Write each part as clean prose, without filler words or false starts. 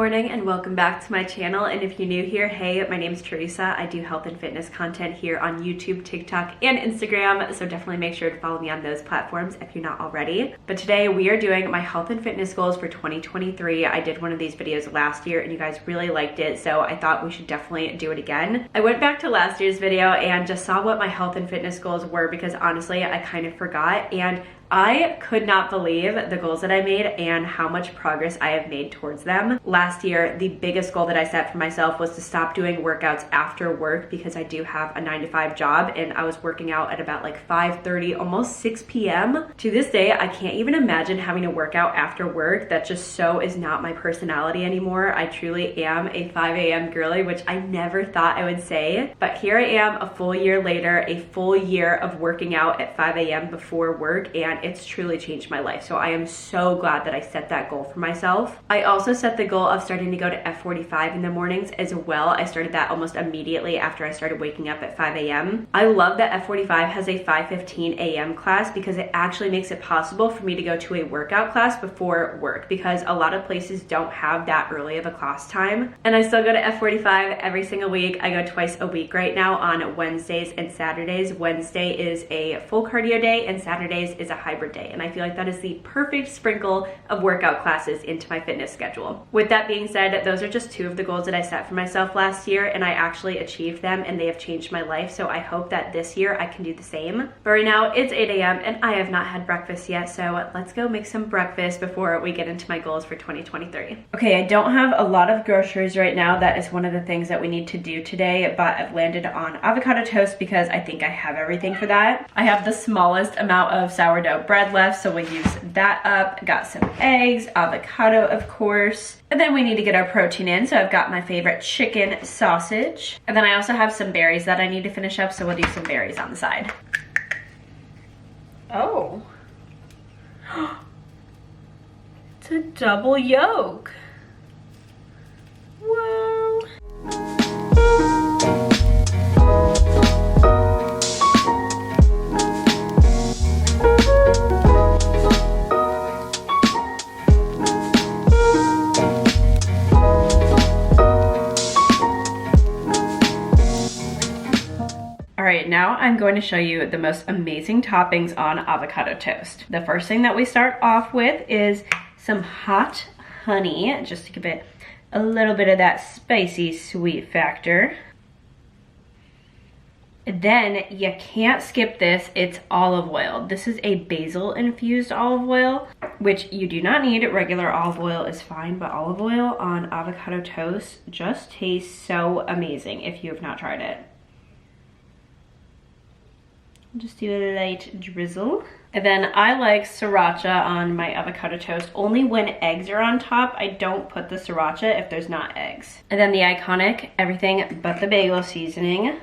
morning and welcome back to my channel. And if you're new here, hey, my name is Theresa. I do health and fitness content here on YouTube, TikTok, and Instagram. So definitely make sure to follow me on those platforms if you're not already. But today we are doing my health and fitness goals for 2023. I did one of these videos last year and you guys really liked it. So I thought we should definitely do it again. I went back to last year's video and just saw what my health and fitness goals were because honestly, I kind of forgot. And I could not believe the goals that I made and how much progress I have made towards them. Last year, the biggest goal that I set for myself was to stop doing workouts after work because I do have a 9-to-5 job and I was working out at about like 5:30, almost 6 p.m. To this day, I can't even imagine having to work out after work. That just so is not my personality anymore. I truly am a 5 a.m. girly, which I never thought I would say. But here I am a full year later, a full year of working out at 5 a.m. before work, and it's truly changed my life. So I am so glad that I set that goal for myself. I also set the goal of starting to go to F45 in the mornings as well. I started that almost immediately after I started waking up at 5 a.m. I love that F45 has a 5:15 a.m. class because it actually makes it possible for me to go to a workout class before work because a lot of places don't have that early of a class time. And I still go to F45 every single week. I go twice a week right now on Wednesdays and Saturdays. Wednesday is a full cardio day and Saturdays is a hybrid day, and I feel like that is the perfect sprinkle of workout classes into my fitness schedule. With that being said, those are just two of the goals that I set for myself last year, and I actually achieved them and they have changed my life, so I hope that this year I can do the same. But right now it's 8 a.m. and I have not had breakfast yet, so let's go make some breakfast before we get into my goals for 2023. Okay, I don't have a lot of groceries right now. That is one of the things that we need to do today, but I've landed on avocado toast because I think I have everything for that. I have the smallest amount of sourdough bread left, so we'll use that up. Got some eggs, avocado of course, and then we need to get our protein in, so I've got my favorite chicken sausage, and then I also have some berries that I need to finish up, so we'll do some berries on the side. Oh, it's a double yolk. Whoa. Alright, now I'm going to show you the most amazing toppings on avocado toast. The first thing that we start off with is some hot honey, just to give it a little bit of that spicy sweet factor. Then you can't skip this, it's olive oil. This is a basil infused olive oil, which you do not need. Regular olive oil is fine, but olive oil on avocado toast just tastes so amazing if you have not tried it. Just do a light drizzle. And then I like sriracha on my avocado toast only when eggs are on top. I don't put the sriracha if there's not eggs. And then the iconic everything but the bagel seasoning.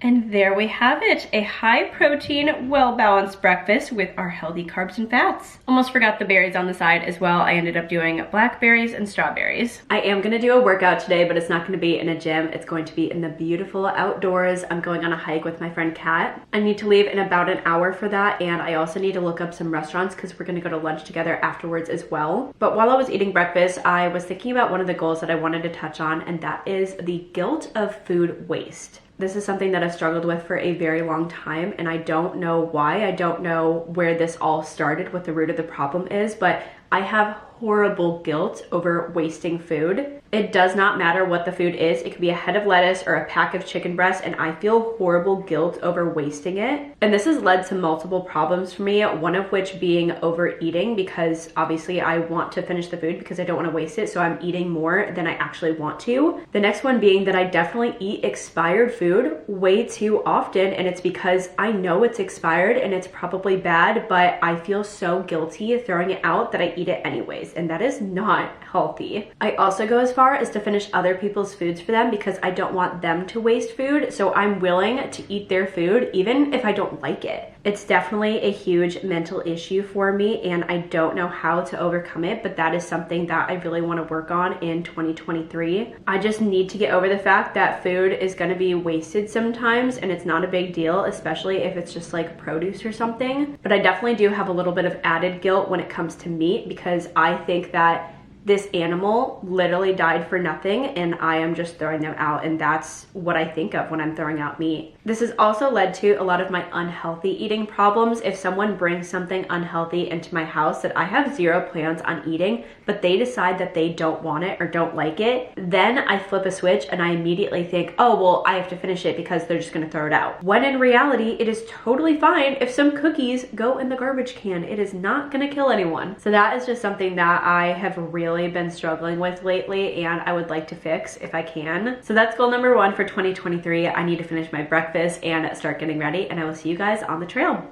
And there we have it, a high protein, well-balanced breakfast with our healthy carbs and fats. Almost forgot the berries on the side as well. I ended up doing blackberries and strawberries. I am gonna do a workout today, but it's not gonna be in a gym. It's going to be in the beautiful outdoors. I'm going on a hike with my friend Kat. I need to leave in about an hour for that, and I also need to look up some restaurants because we're gonna go to lunch together afterwards as well. But while I was eating breakfast, I was thinking about one of the goals that I wanted to touch on, and that is the guilt of food waste. This is something that I've struggled with for a very long time, and I don't know why. I don't know where this all started, what the root of the problem is, but I have horrible guilt over wasting food. It does not matter what the food is. It could be a head of lettuce or a pack of chicken breast, and I feel horrible guilt over wasting it. And this has led to multiple problems for me, one of which being overeating, because obviously I want to finish the food because I don't want to waste it, so I'm eating more than I actually want to. The next one being that I definitely eat expired food way too often, and it's because I know it's expired and it's probably bad, but I feel so guilty throwing it out that I eat it anyways, and that is not healthy. I also go as far as to finish other people's foods for them because I don't want them to waste food, so I'm willing to eat their food even if I don't like it. It's definitely a huge mental issue for me, and I don't know how to overcome it, but that is something that I really want to work on in 2023. I just need to get over the fact that food is going to be wasted sometimes, and it's not a big deal, especially if it's just like produce or something. But I definitely do have a little bit of added guilt when it comes to meat, because I think that this animal literally died for nothing and I am just throwing them out, and that's what I think of when I'm throwing out meat. This has also led to a lot of my unhealthy eating problems. If someone brings something unhealthy into my house that I have zero plans on eating, but they decide that they don't want it or don't like it, then I flip a switch and I immediately think, oh, well, I have to finish it because they're just gonna throw it out. When in reality, it is totally fine if some cookies go in the garbage can. It is not gonna kill anyone. So that is just something that I have really been struggling with lately, and I would like to fix if I can. So that's goal number 1 for 2023. I need to finish my breakfast and start getting ready, and I will see you guys on the trail.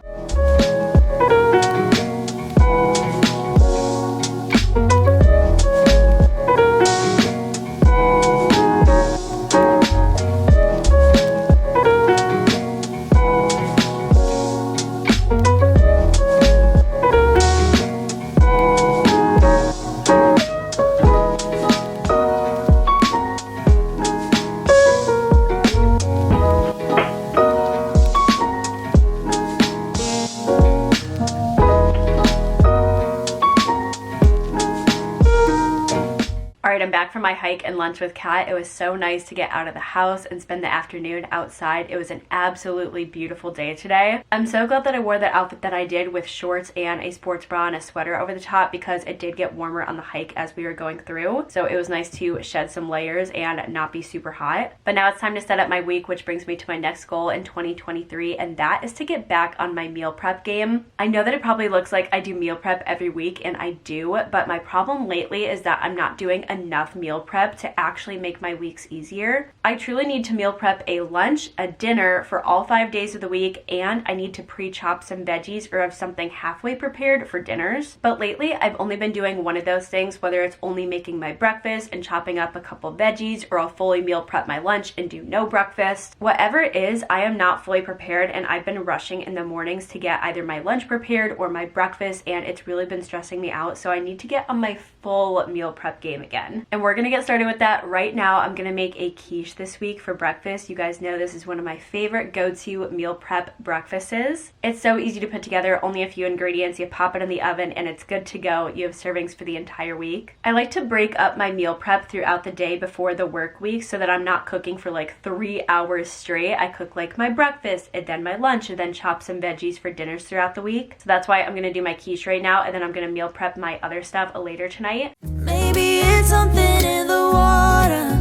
I'm back from my hike and lunch with Kat. It was so nice to get out of the house and spend the afternoon outside. It was an absolutely beautiful day today. I'm so glad that I wore that outfit that I did with shorts and a sports bra and a sweater over the top, because it did get warmer on the hike as we were going through. So it was nice to shed some layers and not be super hot. But now it's time to set up my week, which brings me to my next goal in 2023, and that is to get back on my meal prep game. I know that it probably looks like I do meal prep every week, and I do, but my problem lately is that I'm not doing enough meal prep to actually make my weeks easier. I truly need to meal prep a lunch, a dinner for all 5 days of the week, and I need to pre-chop some veggies or have something halfway prepared for dinners. But lately, I've only been doing one of those things, whether it's only making my breakfast and chopping up a couple veggies, or I'll fully meal prep my lunch and do no breakfast. Whatever it is, I am not fully prepared, and I've been rushing in the mornings to get either my lunch prepared or my breakfast, and it's really been stressing me out. So I need to get on my full meal prep game again. And we're gonna get started with that right now. I'm gonna make a quiche this week for breakfast. You guys know this is one of my favorite go-to meal prep breakfasts. It's so easy to put together, only a few ingredients. You pop it in the oven and it's good to go. You have servings for the entire week. I like to break up my meal prep throughout the day before the work week so that I'm not cooking for like 3 hours straight. I cook like my breakfast and then my lunch and then chop some veggies for dinners throughout the week. So that's why I'm gonna do my quiche right now, and then I'm gonna meal prep my other stuff later tonight. Maybe it's something in the water,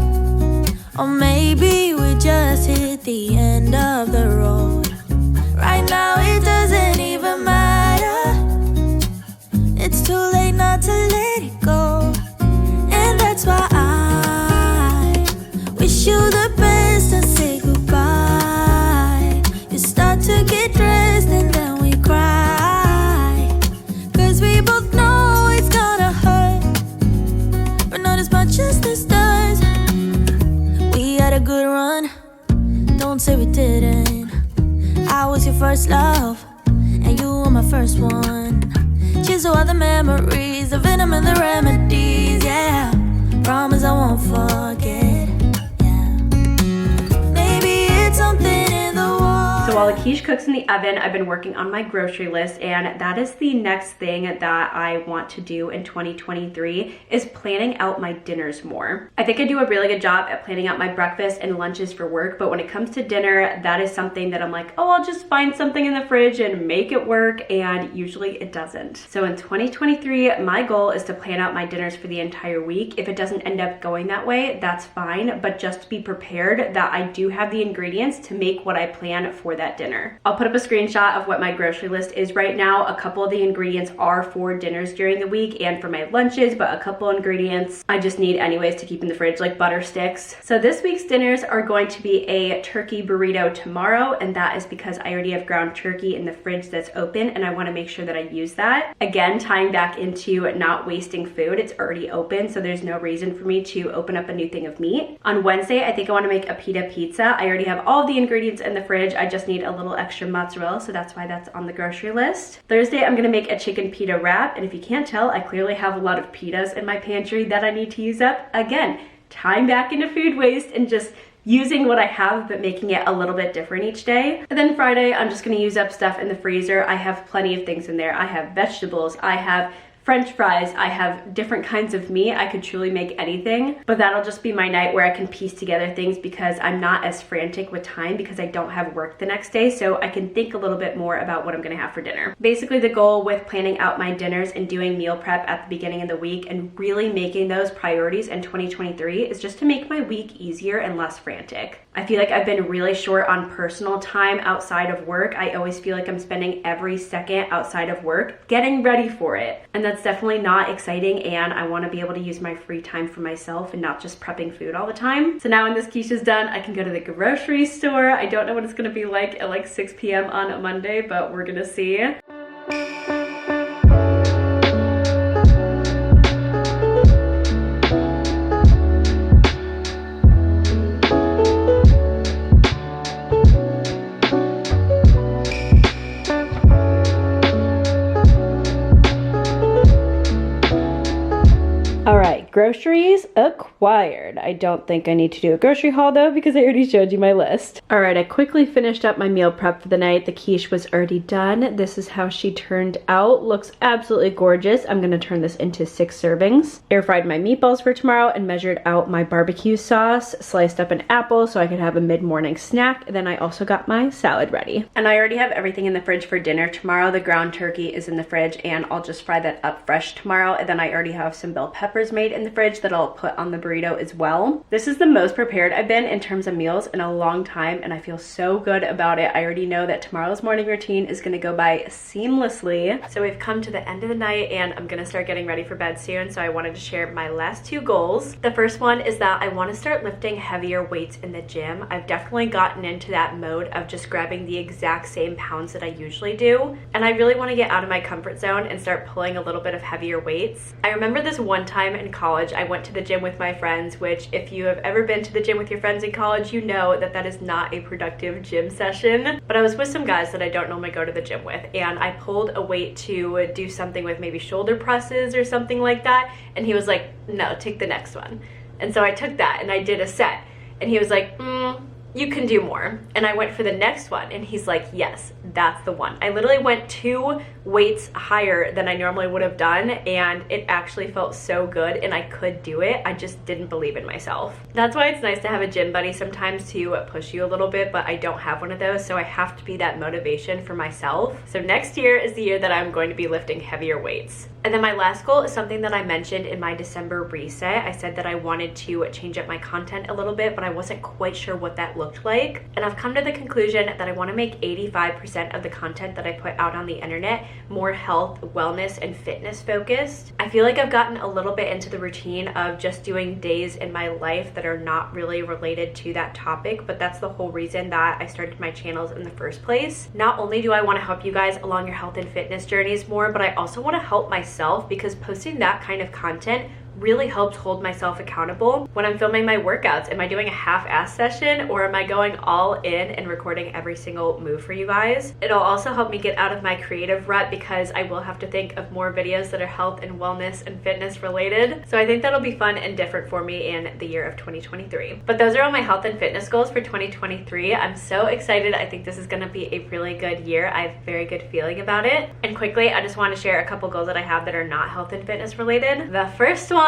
or maybe we just hit the end of the road. Right now it doesn't even matter. It's too late not to let it go, and that's why I wish you the best and say goodbye. You start to get dressed and then we cry, 'cause we both know it's gonna hurt, but not as much as this does. We had a good run, don't say we didn't. I was your first love, and you were my first one. Cheers to all the memories, the venom and the remedies, yeah. Promise I won't forget, yeah. Maybe it's something in the water. So while the quiche cooks in the oven, I've been working on my grocery list, and that is the next thing that I want to do in 2023 is planning out my dinners more. I think I do a really good job at planning out my breakfast and lunches for work, but when it comes to dinner, that is something that I'm like, oh, I'll just find something in the fridge and make it work, and usually it doesn't. So in 2023, my goal is to plan out my dinners for the entire week. If it doesn't end up going that way, that's fine, but just be prepared that I do have the ingredients to make what I plan for that dinner. I'll put up a screenshot of what my grocery list is right now. A couple of the ingredients are for dinners during the week and for my lunches, but a couple ingredients I just need anyways to keep in the fridge, like butter sticks. So this week's dinners are going to be a turkey burrito tomorrow, and that is because I already have ground turkey in the fridge that's open, and I want to make sure that I use that. Again, tying back into not wasting food, it's already open, so there's no reason for me to open up a new thing of meat. On Wednesday, I think I want to make a pita pizza. I already have all the ingredients in the fridge. I just need a little extra mozzarella, so that's why that's on the grocery list. Thursday, I'm gonna make a chicken pita wrap, and if you can't tell, I clearly have a lot of pitas in my pantry that I need to use up. Again, time back into food waste and just using what I have but making it a little bit different each day. And then Friday, I'm just gonna use up stuff in the freezer. I have plenty of things in there. I have vegetables, I have French fries, I have different kinds of meat. I could truly make anything, but that'll just be my night where I can piece together things because I'm not as frantic with time because I don't have work the next day, so I can think a little bit more about what I'm gonna have for dinner. Basically, the goal with planning out my dinners and doing meal prep at the beginning of the week and really making those priorities in 2023 is just to make my week easier and less frantic. I feel like I've been really short on personal time outside of work. I always feel like I'm spending every second outside of work getting ready for it. And that's definitely not exciting, and I want to be able to use my free time for myself and not just prepping food all the time. So now when this quiche is done, I can go to the grocery store. I don't know what it's going to be like at like 6 p.m. on a Monday, but we're going to see. Groceries acquired. I don't think I need to do a grocery haul though because I already showed you my list. All right, I quickly finished up my meal prep for the night. The quiche was already done. This is how she turned out. Looks absolutely gorgeous. I'm gonna turn this into 6 servings. Air fried my meatballs for tomorrow and measured out my barbecue sauce. Sliced up an apple so I could have a mid-morning snack. And then I also got my salad ready. And I already have everything in the fridge for dinner tomorrow. The ground turkey is in the fridge and I'll just fry that up fresh tomorrow. And then I already have some bell peppers made in the fridge that I'll put on the burrito as well. This is the most prepared I've been in terms of meals in a long time, and I feel so good about it. I already know that tomorrow's morning routine is gonna go by seamlessly. So we've come to the end of the night and I'm gonna start getting ready for bed soon, so I wanted to share my last 2 goals. The first one is that I wanna start lifting heavier weights in the gym. I've definitely gotten into that mode of just grabbing the exact same pounds that I usually do, and I really wanna get out of my comfort zone and start pulling a little bit of heavier weights. I remember this one time in college, I went to the gym with my friends, which if you have ever been to the gym with your friends in college, you know that that is not a productive gym session. But I was with some guys that I don't normally go to the gym with, and I pulled a weight to do something with maybe shoulder presses or something like that, and he was like, no, take the next one. And so I took that and I did a set, and he was like, you can do more. And I went for the next one and he's like, yes, that's the one. I literally went 2 weights higher than I normally would have done, and it actually felt so good and I could do it. I just didn't believe in myself. That's why it's nice to have a gym buddy sometimes to push you a little bit, but I don't have one of those, so I have to be that motivation for myself. So next year is the year that I'm going to be lifting heavier weights. And then my last goal is something that I mentioned in my December reset. I said that I wanted to change up my content a little bit, but I wasn't quite sure what that looked like. And I've come to the conclusion that I want to make 85% of the content that I put out on the internet more health, wellness, and fitness focused. I feel like I've gotten a little bit into the routine of just doing days in my life that are not really related to that topic, but that's the whole reason that I started my channels in the first place. Not only do I want to help you guys along your health and fitness journeys more, but I also want to help myself, because posting that kind of content really helps hold myself accountable when I'm filming my workouts. Am I doing a half-ass session, or am I going all in and recording every single move for you guys? It'll also help me get out of my creative rut, because I will have to think of more videos that are health and wellness and fitness related. So I think that'll be fun and different for me in the year of 2023. But those are all my health and fitness goals for 2023. I'm so excited. I think this is gonna be a really good year. I have a very good feeling about it. And quickly, I just want to share a couple goals that I have that are not health and fitness related. The first one,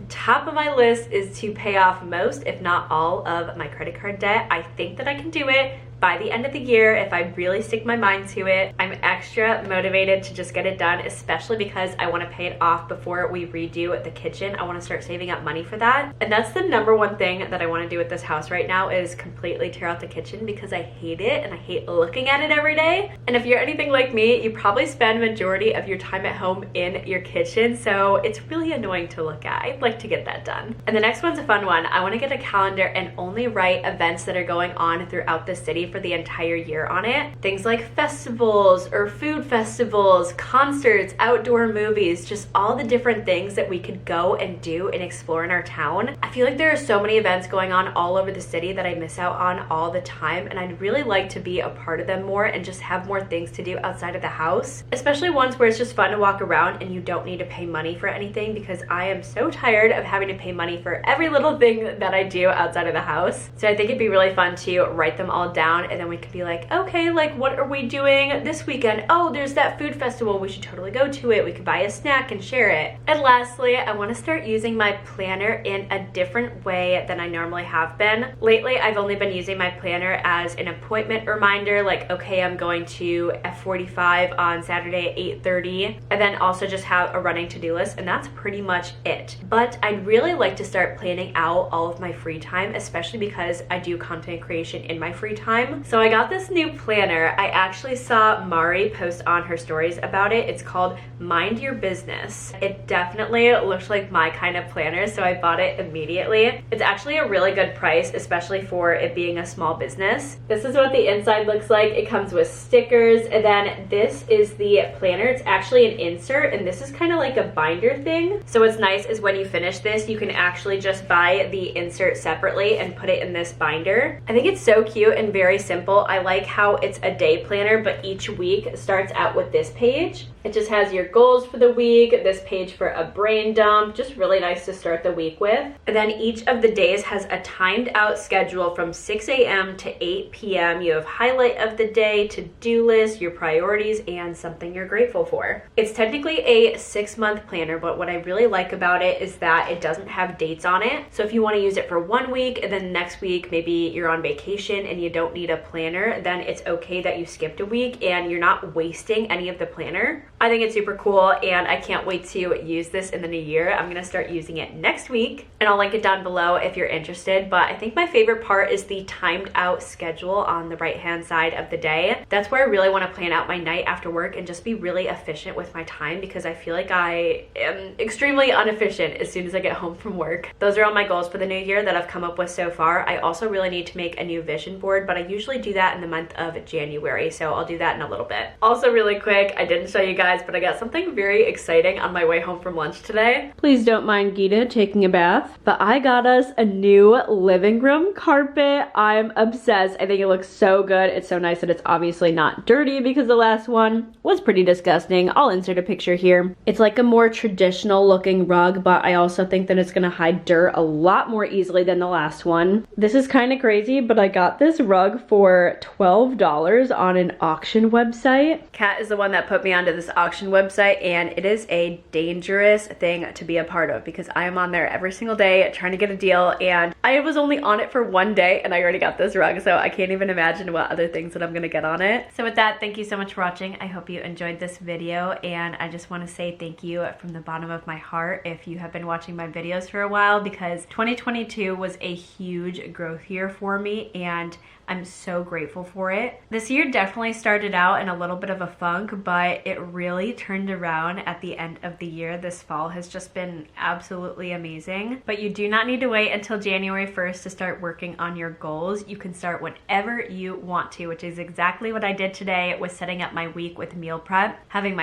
top of my list, is to pay off most, if not all, of my credit card debt. I think that I can do it by the end of the year if I really stick my mind to it. I'm extra motivated to just get it done, especially because I want to pay it off before we redo the kitchen. I want to start saving up money for that. And that's the number one thing that I want to do with this house right now, is completely tear out the kitchen, because I hate it and I hate looking at it every day. And if you're anything like me, you probably spend majority of your time at home in your kitchen, so it's really annoying to look at. I'd like to get that done. And the next one's a fun one. I want to get a calendar and only write events that are going on throughout the city for the entire year on it. Things like festivals or food festivals, concerts, outdoor movies, just all the different things that we could go and do and explore in our town. I feel like there are so many events going on all over the city that I miss out on all the time, and I'd really like to be a part of them more and just have more things to do outside of the house, especially ones where it's just fun to walk around and you don't need to pay money for anything, because I am so tired of having to pay money for every little thing that I do outside of the house. So I think it'd be really fun to write them all down, and then we could be like, okay, like what are we doing this weekend? Oh, there's that food festival, we should totally go to it. We could buy a snack and share it. And lastly, I want to start using my planner in a different way than I normally have been. Lately, I've only been using my planner as an appointment reminder, like, okay, I'm going to F45 on Saturday at 8:30, and then also just have a running to-do list, and that's pretty much it. But I'd really like to start planning out all of my free time, especially because I do content creation in my free time. So I got this new planner. I actually saw Mari post on her stories about it. It's called Mind Your Business. It definitely looks like my kind of planner, so I bought it immediately. It's actually a really good price, especially for it being a small business. This is what the inside looks like. It comes with stickers, and then this is the planner. It's actually an insert, and this is kind of like a binder thing. So what's nice is when you finish this, you can actually just buy the insert separately and put it in this binder. I think it's so cute and very simple. I like how it's a day planner, but each week starts out with this page. It just has your goals for the week, this page for a brain dump, just really nice to start the week with. And then each of the days has a timed out schedule from 6 a.m. to 8 p.m. You have highlight of the day, to-do list, your priorities, and something you're grateful for. It's technically a 6-month planner, but what I really like about it is that it doesn't have dates on it. So if you want to use it for 1 week and then next week maybe you're on vacation and you don't need a planner, then it's okay that you skipped a week and you're not wasting any of the planner. I think it's super cool, and I can't wait to use this in the new year. I'm gonna start using it next week, and I'll link it down below if you're interested. But I think my favorite part is the timed out schedule on the right hand side of the day. That's where I really want to plan out my night after work and just be really efficient with my time, because I feel like I am extremely inefficient as soon as I get home from work. Those are all my goals for the new year that I've come up with so far. I also really need to make a new vision board, but I usually do that in the month of January, so I'll do that in a little bit. Also really quick, I didn't show you guys, but I got something very exciting on my way home from lunch today. Please don't mind Gita taking a bath, but I got us a new living room carpet. I'm obsessed. I think it looks so good. It's so nice that it's obviously not dirty, because the last one was pretty disgusting. I'll insert a picture here. It's like a more traditional looking rug, but I also think that it's gonna hide dirt a lot more easily than the last one. This is kind of crazy, but I got this rug for $12 on an auction website. Kat is the one that put me onto this auction website, and it is a dangerous thing to be a part of, because I am on there every single day trying to get a deal, and I was only on it for 1 day and I already got this rug, so I can't even imagine what other things that I'm gonna get on it. So with that, thank you so much for watching. I hope you enjoyed this video, and I just want to say thank you from the bottom of my heart if you have been watching my videos for a while, because 2022 was a huge growth year for me, and I'm so grateful for it. This year definitely started out in a little bit of a funk, but it really turned around at the end of the year. This fall has just been absolutely amazing. But you do not need to wait until January 1st to start working on your goals. You can start whenever you want to, which is exactly what I did today with setting up my week with meal prep, having my